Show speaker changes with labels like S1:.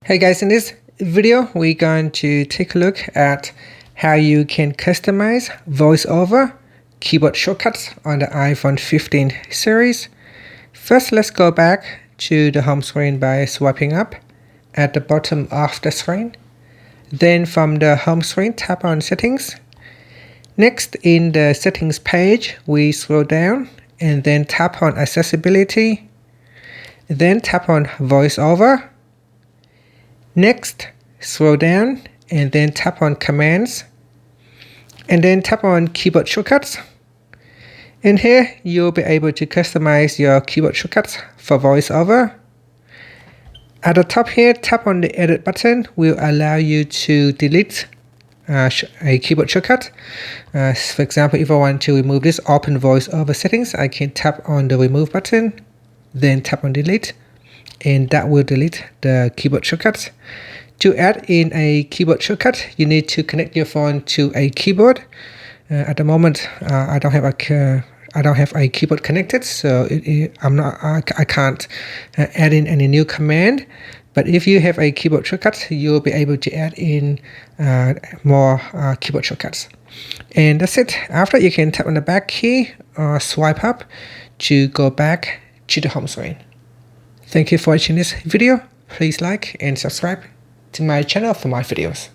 S1: Hey guys, in this video we're going to take a look at how you can customize VoiceOver keyboard shortcuts on the iPhone 15 series. First, let's go back to the home screen by swiping up at the bottom of the screen. Then from the home screen, tap on Settings. Next, in the Settings page, we scroll down and then tap on Accessibility. Then tap on VoiceOver. Next, scroll down and then tap on Commands and then tap on Keyboard Shortcuts. And here you'll be able to customize your keyboard shortcuts for VoiceOver. At the top here, tap on the Edit button will allow you to delete a keyboard shortcut. For example, if I want to remove this Open VoiceOver settings, I can tap on the Remove button, then tap on Delete, and that will delete the keyboard shortcuts. To add in a keyboard shortcut, you need to connect your phone to a keyboard. At the moment, I don't have a keyboard connected, so I can't add in any new command. But if you have a keyboard shortcut, you'll be able to add in more keyboard shortcuts. And that's it. After, you can tap on the back key or swipe up to go back to the home screen. Thank you for watching this video. Please like and subscribe to my channel for more videos.